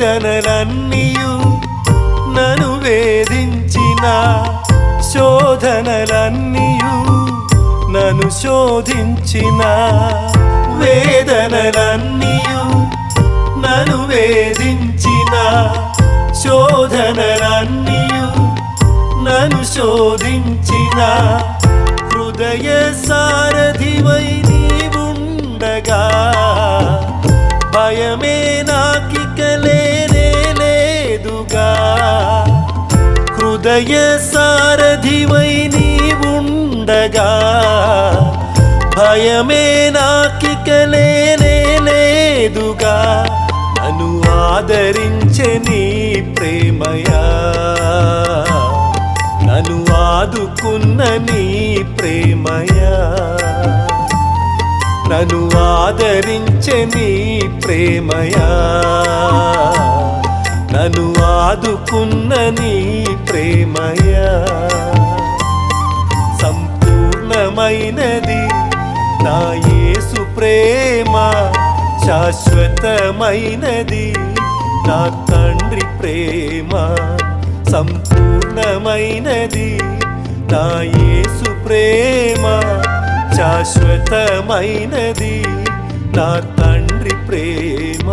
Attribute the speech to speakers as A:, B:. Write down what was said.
A: వేదనలన్నీయు నన్ను వేధించిన శోధనలన్నీయు నన్ను శోధించిన వేదనలన్నీయు నన్ను వేధించిన శోధనలన్నీయు నన్ను శోధించిన హృదయ సారథివై నీవుండగా భయమే నాకిక లేనే లేదుగా హృదయ సారథివై నీవుండగా భయమే నాకిక లేనే లేదుగా నన్ను ఆదరించే నీ ప్రేమయా నన్ను ఆదుకున్న నీ ప్రేమయా నన్ను ఆదరించే నీ ప్రేమయా నన్ను ఆదుకున్న నీ ప్రేమయా సంపూర్ణమైనది నా యేసు ప్రేమ శాశ్వతమైనది నా తండ్రి ప్రేమ సంపూర్ణమైనది నా యేసు ప్రేమ శాశ్వతమైనది నా తండ్రి ప్రేమ